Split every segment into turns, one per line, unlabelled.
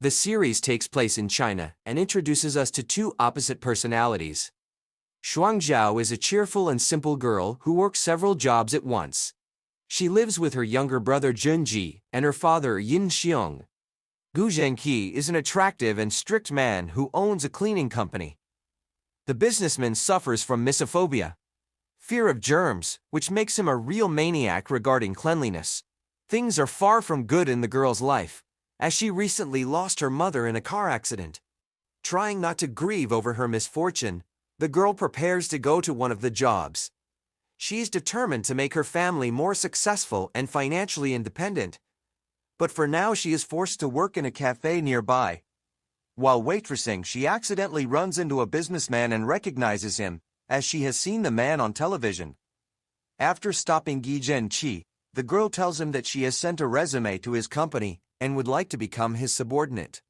The series takes place in China and introduces us to two opposite personalities. Shuang Zhao is a cheerful and simple girl who works several jobs at once. She lives with her younger brother Junji and her father Yin Xiong. Gu Zhengqi is an attractive and strict man who owns a cleaning company. The businessman suffers from mysophobia, fear of germs, which makes him a real maniac regarding cleanliness. Things are far from good in the girl's life, as she recently lost her mother in a car accident. Trying not to grieve over her misfortune, the girl prepares to go to one of the jobs. She is determined to make her family more successful and financially independent. But for now she is forced to work in a cafe nearby. While waitressing, she accidentally runs into a businessman and recognizes him, as she has seen the man on television. After stopping Gi Zhenqi, the girl tells him that she has sent a resume to his company and would like to become his subordinate.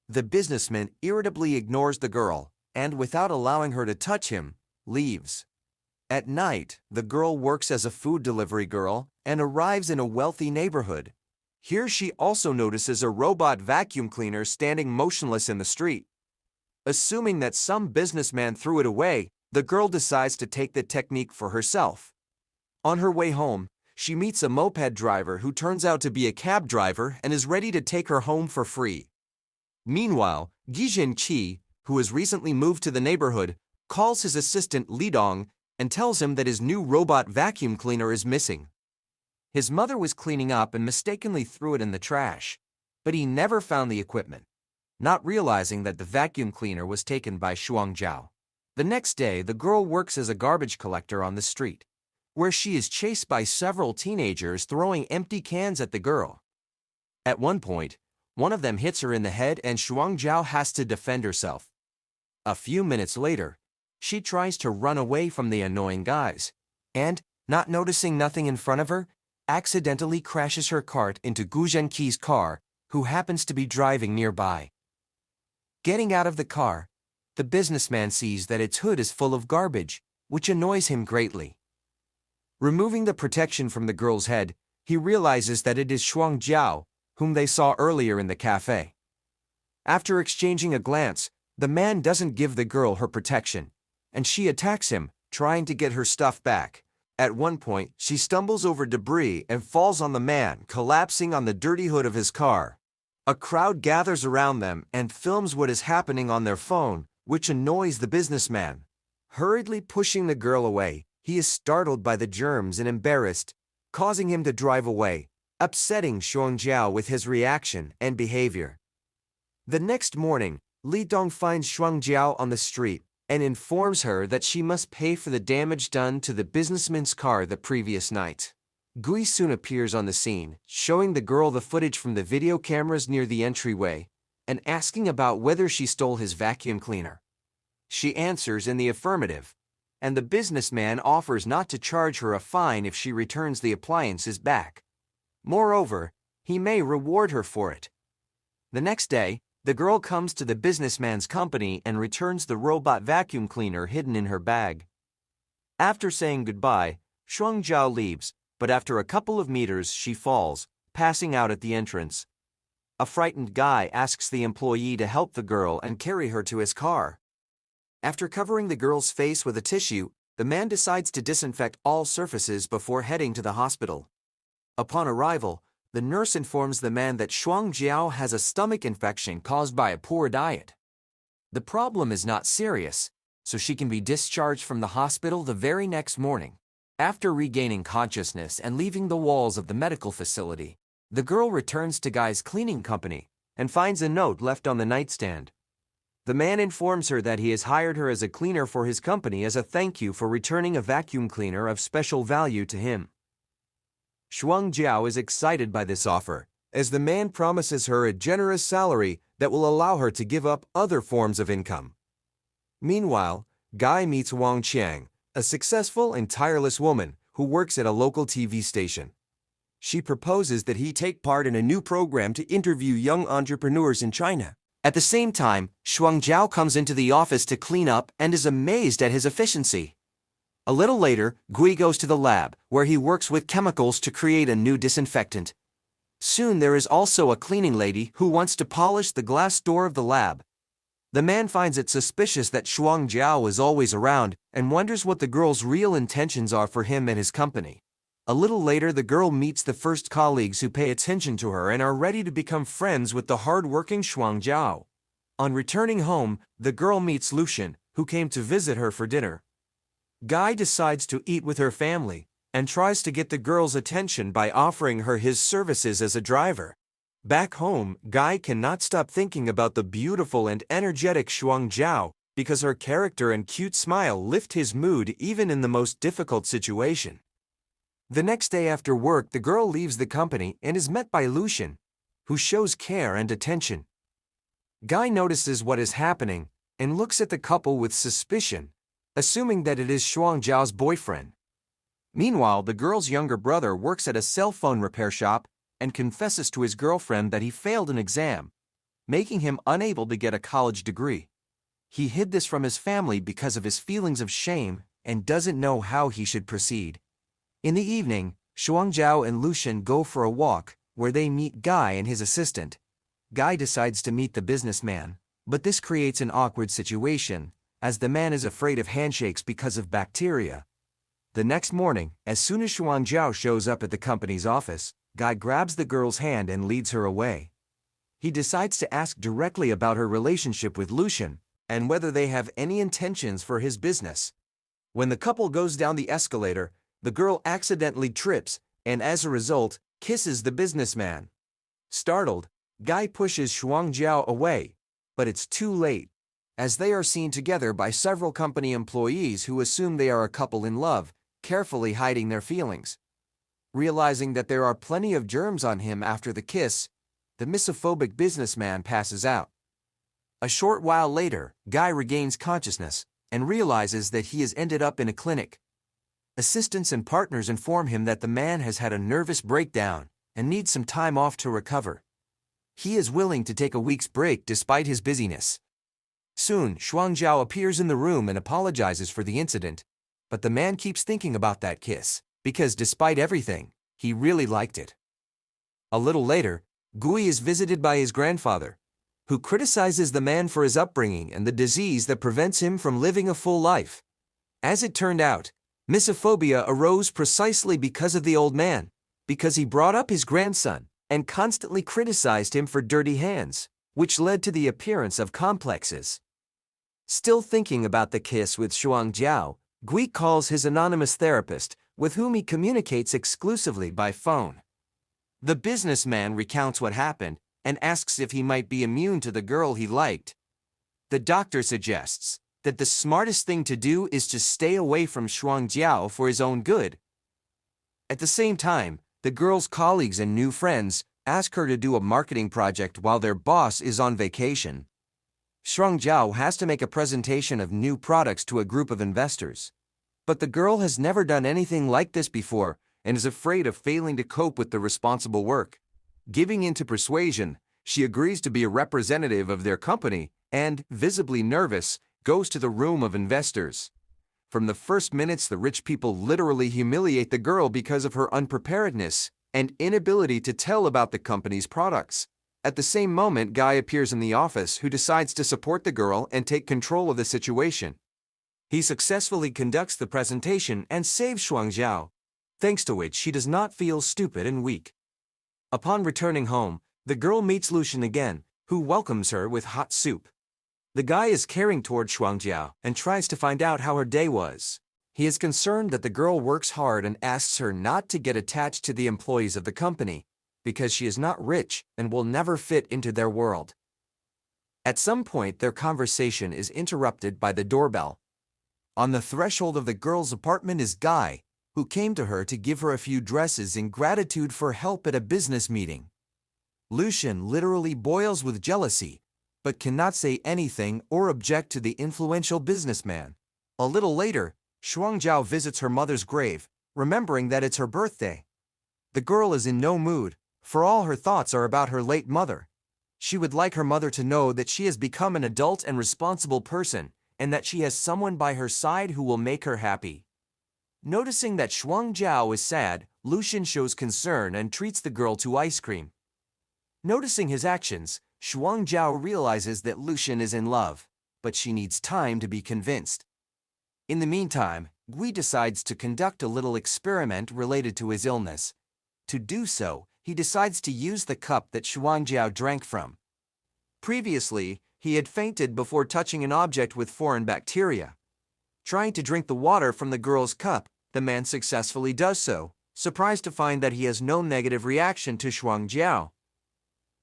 The businessman irritably ignores the girl, and without allowing her to touch him, leaves. At night, the girl works as a food delivery girl and arrives in a wealthy neighborhood. Here she also notices a robot vacuum cleaner standing motionless in the street. Assuming that some businessman threw it away, the girl decides to take the technique for herself. On her way home, she meets a moped driver who turns out to be a cab driver and is ready to take her home for free. Meanwhile, Gi Zhenqi, who has recently moved to the neighborhood, calls his assistant Li Dong and tells him that his new robot vacuum cleaner is missing. His mother was cleaning up and mistakenly threw it in the trash, but he never found the equipment, not realizing that the vacuum cleaner was taken by Shuang Zhao. The next day, the girl works as a garbage collector on the street, where she is chased by several teenagers throwing empty cans at the girl. At one point, one of them hits her in the head and Shuang Zhao has to defend herself. A few minutes later, she tries to run away from the annoying guys, and, not noticing nothing in front of her, accidentally crashes her cart into Gu Zhenqi's car, who happens to be driving nearby. Getting out of the car, the businessman sees that its hood is full of garbage, which annoys him greatly. Removing the protection from the girl's head, he realizes that it is Shuang Zhao, whom they saw earlier in the cafe. After exchanging a glance, the man doesn't give the girl her protection, and she attacks him, trying to get her stuff back. At one point, she stumbles over debris and falls on the man, collapsing on the dirty hood of his car. A crowd gathers around them and films what is happening on their phone, which annoys the businessman. Hurriedly pushing the girl away, he is startled by the germs and embarrassed, causing him to drive away, upsetting Shuang Zhao with his reaction and behavior. The next morning, Li Dong finds Shuang Zhao on the street and informs her that she must pay for the damage done to the businessman's car the previous night. Gui soon appears on the scene, showing the girl the footage from the video cameras near the entryway and asking about whether she stole his vacuum cleaner. She answers in the affirmative, and the businessman offers not to charge her a fine if she returns the appliances back. Moreover, he may reward her for it. The next day, the girl comes to the businessman's company and returns the robot vacuum cleaner hidden in her bag. After saying goodbye, Shuang Zhao leaves, but after a couple of meters she falls, passing out at the entrance. A frightened guy asks the employee to help the girl and carry her to his car. After covering the girl's face with a tissue, the man decides to disinfect all surfaces before heading to the hospital. Upon arrival, the nurse informs the man that Shuang Zhao has a stomach infection caused by a poor diet. The problem is not serious, so she can be discharged from the hospital the very next morning. After regaining consciousness and leaving the walls of the medical facility, the girl returns to Guy's cleaning company and finds a note left on the nightstand. The man informs her that he has hired her as a cleaner for his company as a thank you for returning a vacuum cleaner of special value to him. Shuang Zhao is excited by this offer, as the man promises her a generous salary that will allow her to give up other forms of income. Meanwhile, Guy meets Wang Qiang, a successful and tireless woman who works at a local TV station. She proposes that he take part in a new program to interview young entrepreneurs in China. At the same time, Shuang Zhao comes into the office to clean up and is amazed at his efficiency. A little later, Gui goes to the lab, where he works with chemicals to create a new disinfectant. Soon there is also a cleaning lady who wants to polish the glass door of the lab. The man finds it suspicious that Shuang Jiao is always around and wonders what the girl's real intentions are for him and his company. A little later, the girl meets the first colleagues who pay attention to her and are ready to become friends with the hard-working Shuang Jiao. On returning home, the girl meets Lucian, who came to visit her for dinner. Guy decides to eat with her family and tries to get the girl's attention by offering her his services as a driver. Back home, Guy cannot stop thinking about the beautiful and energetic Shuang Jiao because her character and cute smile lift his mood even in the most difficult situation. The next day after work, the girl leaves the company and is met by Lucian, who shows care and attention. Guy notices what is happening and looks at the couple with suspicion, assuming that it is Shuang Jiao's boyfriend. Meanwhile, the girl's younger brother works at a cell phone repair shop and confesses to his girlfriend that he failed an exam, making him unable to get a college degree. He hid this from his family because of his feelings of shame and doesn't know how he should proceed. In the evening, Shuang Jiao and Lucian go for a walk, where they meet Guy and his assistant. Guy decides to meet the businessman, but this creates an awkward situation, as the man is afraid of handshakes because of bacteria. The next morning, as soon as Shuang Jiao shows up at the company's office, Guy grabs the girl's hand and leads her away. He decides to ask directly about her relationship with Lucian, and whether they have any intentions for his business. When the couple goes down the escalator, the girl accidentally trips, and as a result, kisses the businessman. Startled, Guy pushes Shuang Jiao away, but it's too late, as they are seen together by several company employees who assume they are a couple in love, carefully hiding their feelings. Realizing that there are plenty of germs on him after the kiss, the misophobic businessman passes out. A short while later, Guy regains consciousness and realizes that he has ended up in a clinic. Assistants and partners inform him that the man has had a nervous breakdown and needs some time off to recover. He is willing to take a week's break despite his busyness. Soon, Shuang Jiao appears in the room and apologizes for the incident, but the man keeps thinking about that kiss, because despite everything, he really liked it. A little later, Gui is visited by his grandfather, who criticizes the man for his upbringing and the disease that prevents him from living a full life. As it turned out, Mysophobia arose precisely because of the old man, because he brought up his grandson and constantly criticized him for dirty hands, which led to the appearance of complexes. Still thinking about the kiss with Shuang Jiao, Gui calls his anonymous therapist, with whom he communicates exclusively by phone. The businessman recounts what happened and asks if he might be immune to the girl he liked. The doctor suggests that the smartest thing to do is to stay away from Shuang Jiao for his own good. At the same time, the girl's colleagues and new friends ask her to do a marketing project while their boss is on vacation. Shuang Jiao has to make a presentation of new products to a group of investors. But the girl has never done anything like this before and is afraid of failing to cope with the responsible work. Giving in to persuasion, she agrees to be a representative of their company and, visibly nervous, goes to the room of investors. From the first minutes, the rich people literally humiliate the girl because of her unpreparedness and inability to tell about the company's products. At the same moment, Guy appears in the office, who decides to support the girl and take control of the situation. He successfully conducts the presentation and saves Shuang Jiao, thanks to which she does not feel stupid and weak. Upon returning home, the girl meets Lucian again, who welcomes her with hot soup. The guy is caring toward Shuang Jiao and tries to find out how her day was. He is concerned that the girl works hard and asks her not to get attached to the employees of the company, because she is not rich and will never fit into their world. At some point, their conversation is interrupted by the doorbell. On the threshold of the girl's apartment is Guy, who came to her to give her a few dresses in gratitude for help at a business meeting. Lucian literally boils with jealousy, but cannot say anything or object to the influential businessman. A little later, Shuang Jiao visits her mother's grave, remembering that it's her birthday. The girl is in no mood, for all her thoughts are about her late mother. She would like her mother to know that she has become an adult and responsible person, and that she has someone by her side who will make her happy. Noticing that Shuang Jiao is sad, Lucian shows concern and treats the girl to ice cream. Noticing his actions, Shuang Jiao realizes that Lucian is in love, but she needs time to be convinced. In the meantime, Gui decides to conduct a little experiment related to his illness. To do so, he decides to use the cup that Shuang Jiao drank from. Previously, he had fainted before touching an object with foreign bacteria. Trying to drink the water from the girl's cup, the man successfully does so, surprised to find that he has no negative reaction to Shuang Jiao.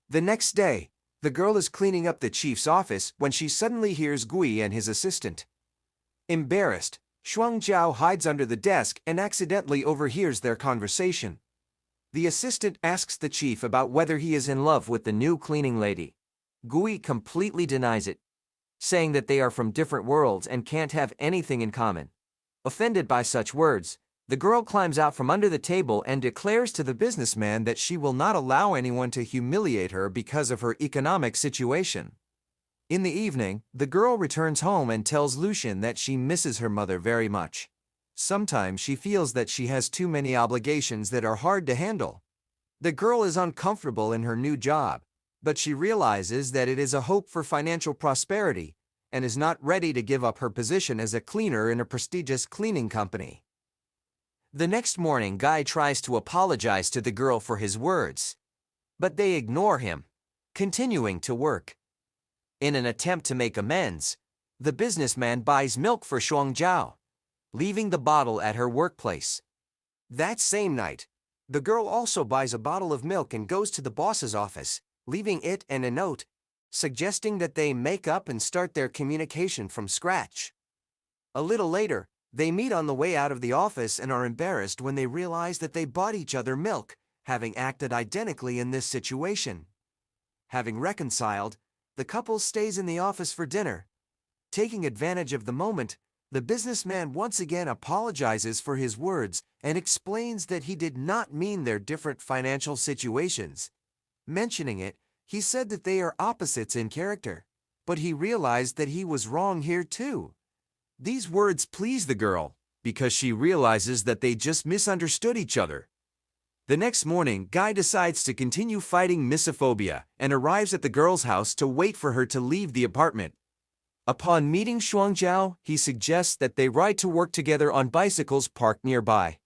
The next day, the girl is cleaning up the chief's office when she suddenly hears Gui and his assistant. Embarrassed, Shuang Jiao hides under the desk and accidentally overhears their conversation. The assistant asks the chief about whether he is in love with the new cleaning lady. Gui completely denies it, saying that they are from different worlds and can't have anything in common. Offended by such words, the girl climbs out from under the table and declares to the businessman that she will not allow anyone to humiliate her because of her economic situation. In the evening, the girl returns home and tells Lucian that she misses her mother very much. Sometimes she feels that she has too many obligations that are hard to handle. The girl is uncomfortable in her new job, but she realizes that it is a hope for financial prosperity and is not ready to give up her position as a cleaner in a prestigious cleaning company. The next morning, Guy tries to apologize to the girl for his words, but they ignore him, continuing to work. In an attempt to make amends, the businessman buys milk for Shuang Jiao, leaving the bottle at her workplace. That same night, the girl also buys a bottle of milk and goes to the boss's office, leaving it and a note, suggesting that they make up and start their communication from scratch. A little later, they meet on the way out of the office and are embarrassed when they realize that they bought each other milk, having acted identically in this situation. Having reconciled, the couple stays in the office for dinner. Taking advantage of the moment, the businessman once again apologizes for his words and explains that he did not mean their different financial situations. Mentioning it, he said that they are opposites in character, but he realized that he was wrong here too. These words please the girl, because she realizes that they just misunderstood each other. The next morning, Guy decides to continue fighting Mysophobia and arrives at the girl's house to wait for her to leave the apartment. Upon meeting Shuang Jiao, he suggests that they ride to work together on bicycles parked nearby.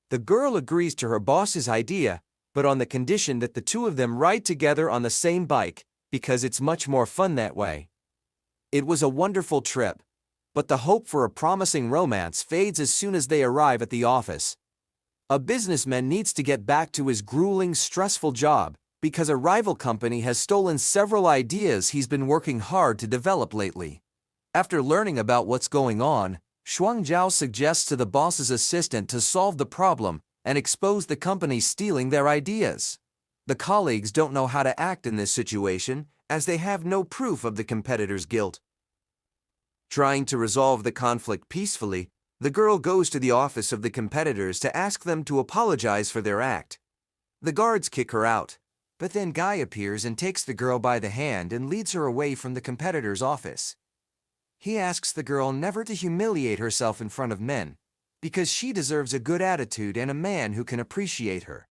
The girl agrees to her boss's idea, but on the condition that the two of them ride together on the same bike, because it's much more fun that way. It was a wonderful trip, but the hope for a promising romance fades as soon as they arrive at the office. A businessman needs to get back to his grueling, stressful job because a rival company has stolen several ideas he's been working hard to develop lately. After learning about what's going on, Shuang Jiao suggests to the boss's assistant to solve the problem and expose the company stealing their ideas. The colleagues don't know how to act in this situation as they have no proof of the competitor's guilt. Trying to resolve the conflict peacefully, the girl goes to the office of the competitors to ask them to apologize for their act. The guards kick her out, but then Guy appears and takes the girl by the hand and leads her away from the competitor's office. He asks the girl never to humiliate herself in front of men, because she deserves a good attitude and a man who can appreciate her.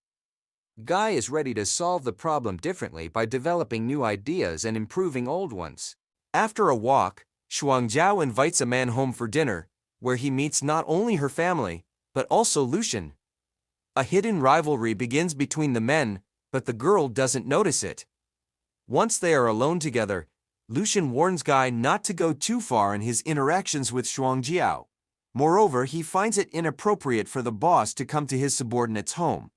Guy is ready to solve the problem differently by developing new ideas and improving old ones. After a walk, Shuang Jiao invites a man home for dinner, where he meets not only her family, but also Lucian. A hidden rivalry begins between the men, but the girl doesn't notice it. Once they are alone together, Lucian warns Guy not to go too far in his interactions with Shuang Jiao. Moreover, he finds it inappropriate for the boss to come to his subordinate's home.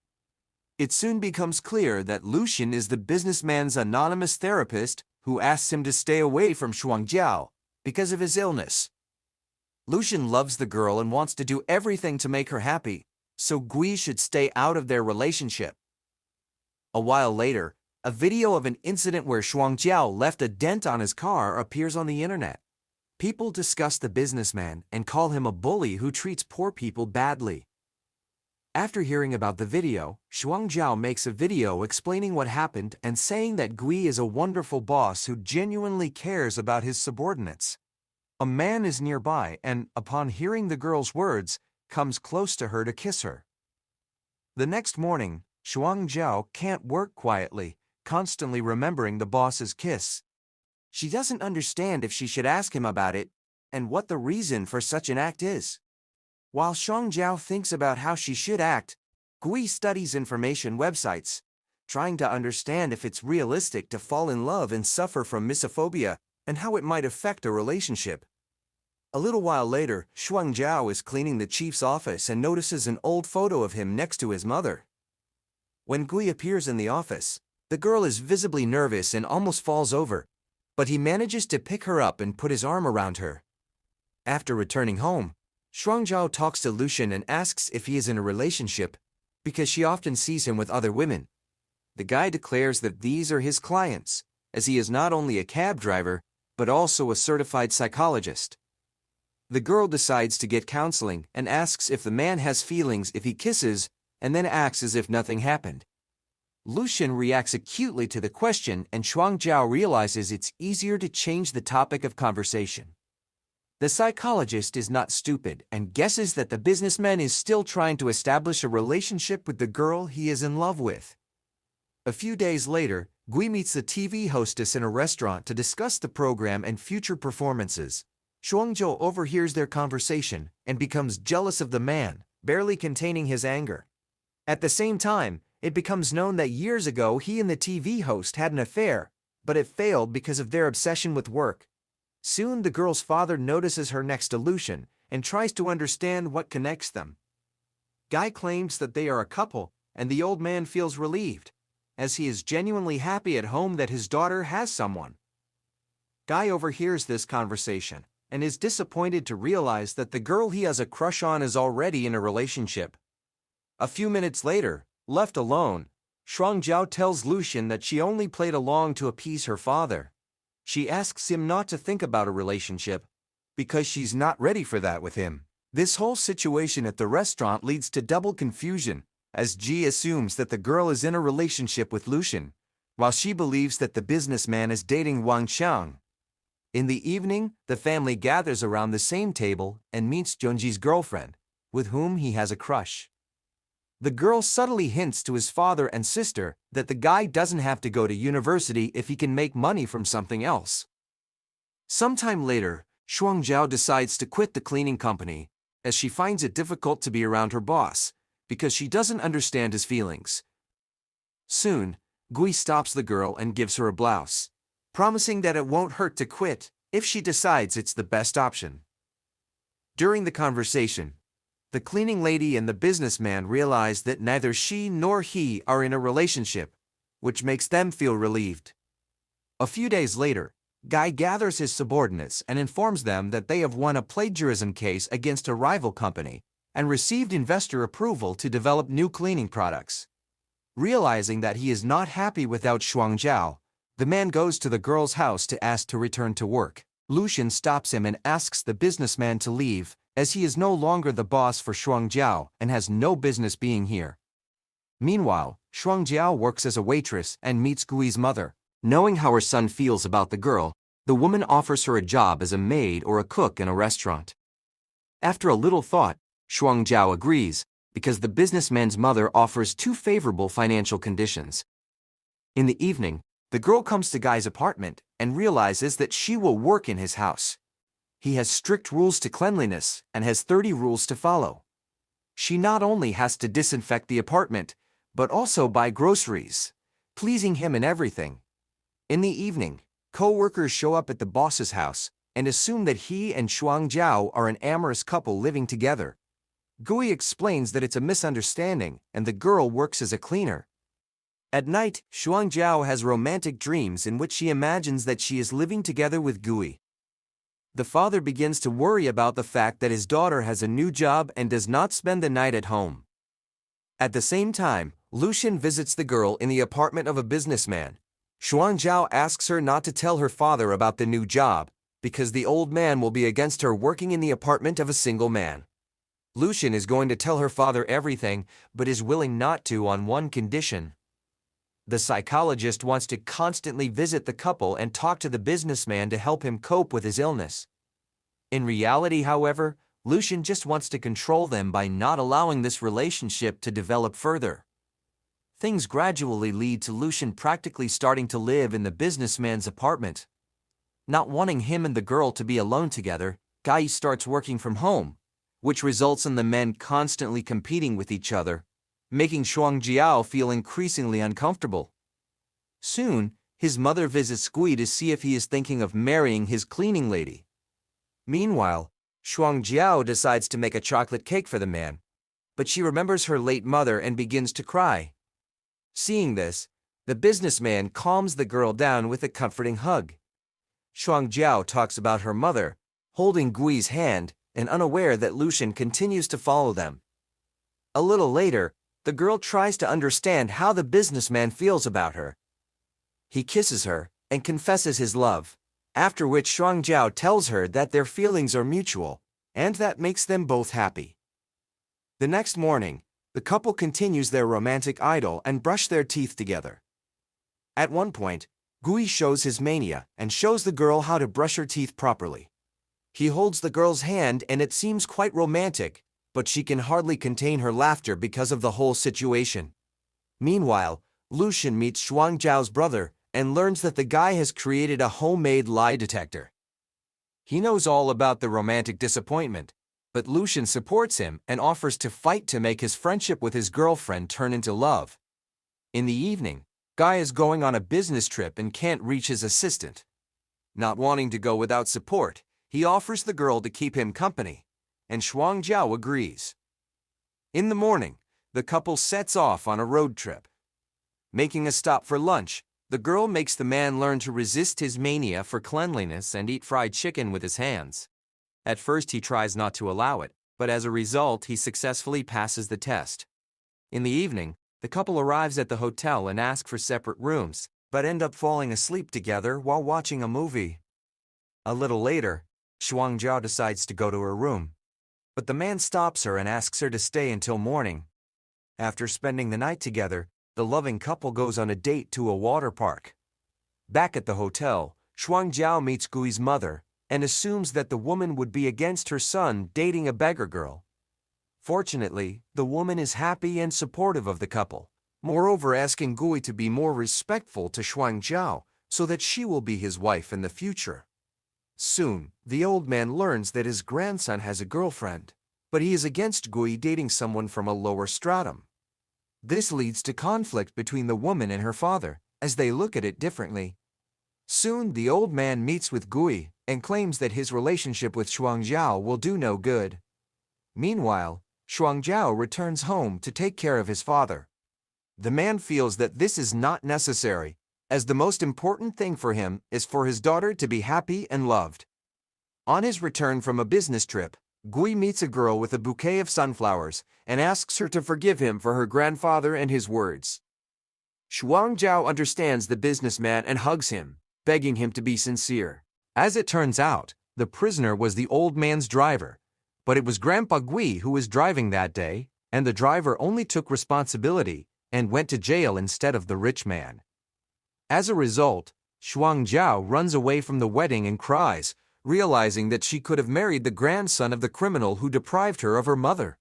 It soon becomes clear that Lucian is the businessman's anonymous therapist who asks him to stay away from Shuang Jiao because of his illness. Lucian loves the girl and wants to do everything to make her happy, so Gui should stay out of their relationship. A while later, a video of an incident where Shuang Jiao left a dent on his car appears on the internet. People discuss the businessman and call him a bully who treats poor people badly. After hearing about the video, Shuang Jiao makes a video explaining what happened and saying that Gui is a wonderful boss who genuinely cares about his subordinates. A man is nearby and, upon hearing the girl's words, comes close to her to kiss her. The next morning, Shuang Zhao can't work quietly, constantly remembering the boss's kiss. She doesn't understand if she should ask him about it, and what the reason for such an act is. While Shuang Zhao thinks about how she should act, Gui studies information websites, trying to understand if it's realistic to fall in love and suffer from mysophobia, and how it might affect a relationship. A little while later, Shuang Zhao is cleaning the chief's office and notices an old photo of him next to his mother. When Gui appears in the office, the girl is visibly nervous and almost falls over, but he manages to pick her up and put his arm around her. After returning home, Shuang Zhao talks to Lucian and asks if he is in a relationship, because she often sees him with other women. The guy declares that these are his clients, as he is not only a cab driver, but also a certified psychologist. The girl decides to get counseling and asks if the man has feelings if he kisses, and then acts as if nothing happened. Lucian reacts acutely to the question, and Shuang Zhao realizes it's easier to change the topic of conversation. The psychologist is not stupid and guesses that the businessman is still trying to establish a relationship with the girl he is in love with. A few days later, Gui meets the TV hostess in a restaurant to discuss the program and future performances. Shuang Zhao overhears their conversation and becomes jealous of the man, barely containing his anger. At the same time, it becomes known that years ago he and the TV host had an affair, but it failed because of their obsession with work. Soon the girl's father notices her next to Lucian and tries to understand what connects them. Guy claims that they are a couple, and the old man feels relieved, as he is genuinely happy at home that his daughter has someone. Guy overhears this conversation and is disappointed to realize that the girl he has a crush on is already in a relationship. A few minutes later, left alone, Shuang Zhao tells Lucian that she only played along to appease her father. She asks him not to think about a relationship, because she's not ready for that with him. This whole situation at the restaurant leads to double confusion, as Ji assumes that the girl is in a relationship with Lucian, while she believes that the businessman is dating Wang Xiang. In the evening, the family gathers around the same table and meets Junji's girlfriend, with whom he has a crush. The girl subtly hints to his father and sister that the guy doesn't have to go to university if he can make money from something else. Sometime later, Shuang Zhao decides to quit the cleaning company, as she finds it difficult to be around her boss, because she doesn't understand his feelings. Soon, Gui stops the girl and gives her a blouse, promising that it won't hurt to quit if she decides it's the best option. During the conversation, the cleaning lady and the businessman realize that neither she nor he are in a relationship, which makes them feel relieved. A few days later, Guy gathers his subordinates and informs them that they have won a plagiarism case against a rival company and received investor approval to develop new cleaning products. Realizing that he is not happy without Shuang Zhao, the man goes to the girl's house to ask to return to work. Lucian stops him and asks the businessman to leave, as he is no longer the boss for Shuang Zhao and has no business being here. Meanwhile, Shuang Zhao works as a waitress and meets Gui's mother. Knowing how her son feels about the girl, the woman offers her a job as a maid or a cook in a restaurant. After a little thought, Shuang Zhao agrees, because the businessman's mother offers two favorable financial conditions. In the evening, the girl comes to Guy's apartment and realizes that she will work in his house. He has strict rules to cleanliness and has 30 rules to follow. She not only has to disinfect the apartment, but also buy groceries, pleasing him in everything. In the evening, co-workers show up at the boss's house and assume that he and Shuang Zhao are an amorous couple living together. Gui explains that it's a misunderstanding and the girl works as a cleaner. At night, Shuang Zhao has romantic dreams in which she imagines that she is living together with Gui. The father begins to worry about the fact that his daughter has a new job and does not spend the night at home. At the same time, Lucian visits the girl in the apartment of a businessman. Shuang Zhao asks her not to tell her father about the new job, because the old man will be against her working in the apartment of a single man. Lucian is going to tell her father everything, but is willing not to on one condition. The psychologist wants to constantly visit the couple and talk to the businessman to help him cope with his illness. In reality, however, Lucian just wants to control them by not allowing this relationship to develop further. Things gradually lead to Lucian practically starting to live in the businessman's apartment. Not wanting him and the girl to be alone together, Guy starts working from home, which results in the men constantly competing with each other, making Shuangjiao feel increasingly uncomfortable. Soon, his mother visits Gui to see if he is thinking of marrying his cleaning lady. Meanwhile, Shuangjiao decides to make a chocolate cake for the man, but she remembers her late mother and begins to cry. Seeing this, the businessman calms the girl down with a comforting hug. Shuangjiao talks about her mother, holding Gui's hand and unaware that Lucian continues to follow them. A little later, the girl tries to understand how the businessman feels about her. He kisses her and confesses his love, after which Shuangjiao tells her that their feelings are mutual, and that makes them both happy. The next morning, the couple continues their romantic idyll and brush their teeth together. At one point, Gui shows his mania and shows the girl how to brush her teeth properly. He holds the girl's hand and it seems quite romantic, but she can hardly contain her laughter because of the whole situation. Meanwhile, Lucian meets Shuangjiao's brother and learns that the guy has created a homemade lie detector. He knows all about the romantic disappointment, but Lucian supports him and offers to fight to make his friendship with his girlfriend turn into love. In the evening, Guy is going on a business trip and can't reach his assistant. Not wanting to go without support, he offers the girl to keep him company, and Shuangjiao agrees. In the morning, the couple sets off on a road trip. Making a stop for lunch, the girl makes the man learn to resist his mania for cleanliness and eat fried chicken with his hands. At first he tries not to allow it, but as a result he successfully passes the test. In the evening, the couple arrives at the hotel and ask for separate rooms, but end up falling asleep together while watching a movie. A little later, Shuangjiao decides to go to her room, but the man stops her and asks her to stay until morning. After spending the night together, the loving couple goes on a date to a water park. Back at the hotel, Shuangjiao meets Gui's mother and assumes that the woman would be against her son dating a beggar girl. Fortunately, the woman is happy and supportive of the couple, moreover asking Gui to be more respectful to Shuangjiao so that she will be his wife in the future. Soon, the old man learns that his grandson has a girlfriend, but he is against Gui dating someone from a lower stratum. This leads to conflict between the woman and her father, as they look at it differently. Soon, the old man meets with Gui and claims that his relationship with Shuangjiao will do no good. Meanwhile, Shuangjiao returns home to take care of his father. The man feels that this is not necessary, as the most important thing for him is for his daughter to be happy and loved. On his return from a business trip, Gui meets a girl with a bouquet of sunflowers and asks her to forgive him for her grandfather and his words. Shuangjiao understands the businessman and hugs him, begging him to be sincere. As it turns out, the prisoner was the old man's driver, but it was Grandpa Gui who was driving that day, and the driver only took responsibility and went to jail instead of the rich man. As a result, Shuangjiao runs away from the wedding and cries, realizing that she could have married the grandson of the criminal who deprived her of her mother.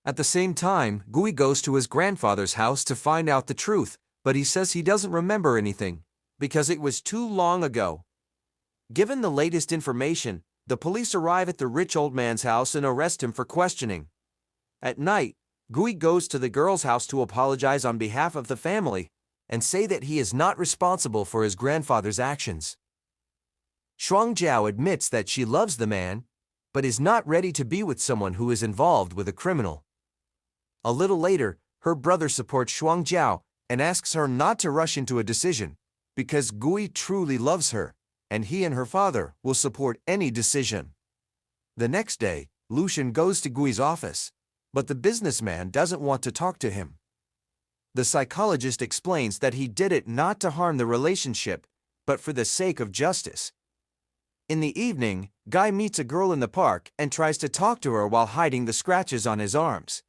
At the same time, Gui goes to his grandfather's house to find out the truth, but he says he doesn't remember anything, because it was too long ago. Given the latest information, the police arrive at the rich old man's house and arrest him for questioning. At night, Gui goes to the girl's house to apologize on behalf of the family and say that he is not responsible for his grandfather's actions. Shuangjiao admits that she loves the man, but is not ready to be with someone who is involved with a criminal. A little later, her brother supports Shuangjiao and asks her not to rush into a decision, because Gui truly loves her, and he and her father will support any decision. The next day, Lucian goes to Gui's office, but the businessman doesn't want to talk to him. The psychologist explains that he did it not to harm the relationship, but for the sake of justice. In the evening, Guy meets a girl in the park and tries to talk to her while hiding the scratches on his arms.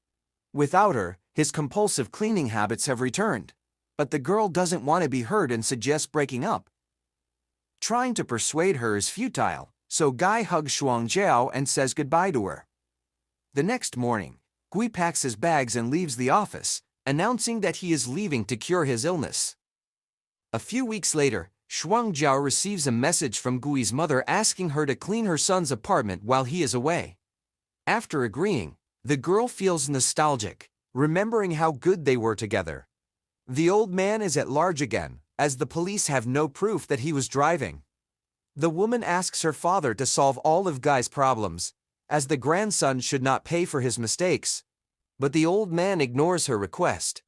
Without her, his compulsive cleaning habits have returned, but the girl doesn't want to be hurt and suggests breaking up. Trying to persuade her is futile,
so Guy hugs Shuangjiao and says goodbye to her. The next morning, Gui packs his bags and leaves the office, announcing that he is leaving to cure his illness. A few weeks later, Shuangjiao receives a message from Gui's mother asking her to clean her son's apartment while he is away. After agreeing, the girl feels nostalgic, remembering how good they were together. The old man is at large again, as the police have no proof that he was driving. The woman asks her father to solve all of Guy's problems, as the grandson should not pay for his mistakes. But the old man ignores her request.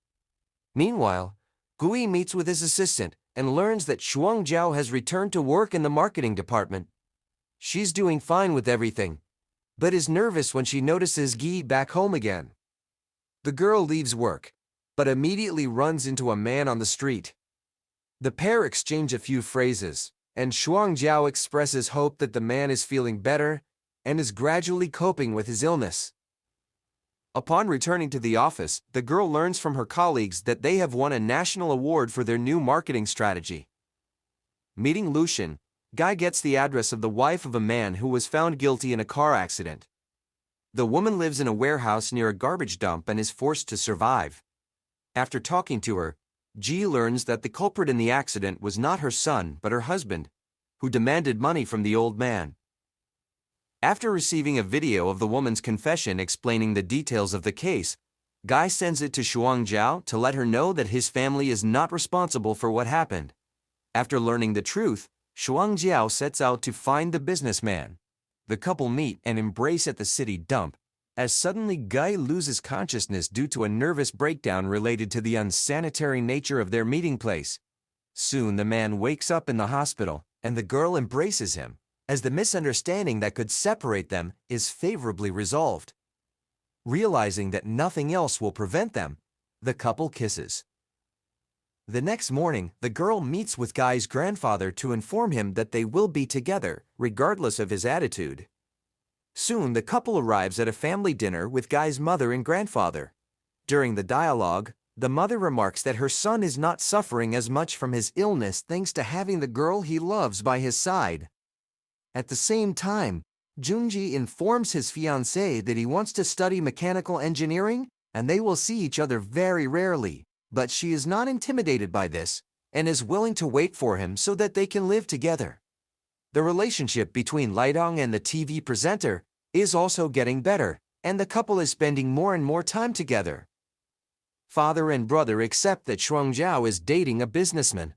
Meanwhile, Gui meets with his assistant and learns that Shuangjiao has returned to work in the marketing department. She's doing fine with everything, but is nervous when she notices Guy back home again. The girl leaves work, but immediately runs into a man on the street. The pair exchange a few phrases, and Shuangjiao expresses hope that the man is feeling better and is gradually coping with his illness. Upon returning to the office, the girl learns from her colleagues that they have won a national award for their new marketing strategy. Meeting Lucian, Guy gets the address of the wife of a man who was found guilty in a car accident. The woman lives in a warehouse near a garbage dump and is forced to survive. After talking to her, Ji learns that the culprit in the accident was not her son but her husband, who demanded money from the old man. After receiving a video of the woman's confession explaining the details of the case, Guy sends it to Shuangjiao to let her know that his family is not responsible for what happened. After learning the truth, Shuangjiao sets out to find the businessman. The couple meet and embrace at the city dump, as suddenly Guy loses consciousness due to a nervous breakdown related to the unsanitary nature of their meeting place. Soon the man wakes up in the hospital, and the girl embraces him, as the misunderstanding that could separate them is favorably resolved. Realizing that nothing else will prevent them, the couple kisses. The next morning, the girl meets with Guy's grandfather to inform him that they will be together, regardless of his attitude. Soon the couple arrives at a family dinner with Guy's mother and grandfather. During the dialogue, the mother remarks that her son is not suffering as much from his illness thanks to having the girl he loves by his side. At the same time, Junji informs his fiancée that he wants to study mechanical engineering and they will see each other very rarely, but she is not intimidated by this and is willing to wait for him so that they can live together. The relationship between Lidong and the TV presenter is also getting better, and the couple is spending more and more time together. Father and brother accept that Shuangjiao is dating a businessman.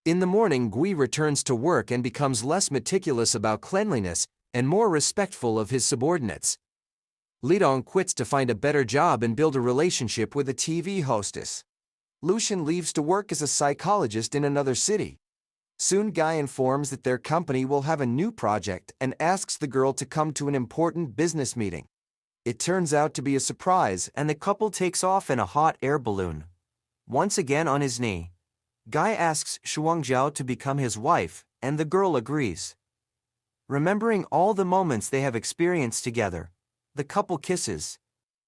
In the morning, Gui returns to work and becomes less meticulous about cleanliness and more respectful of his subordinates. Lidong quits to find a better job and build a relationship with a TV hostess. Lucian leaves to work as a psychologist in another city. Soon Guy informs that their company will have a new project and asks the girl to come to an important business meeting. It turns out to be a surprise and the couple takes off in a hot air balloon. Once again on his knee, Guy asks Shuangjiao to become his wife and the girl agrees. Remembering all the moments they have experienced together, the couple kisses,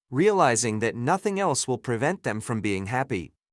realizing that nothing else will prevent them from being happy.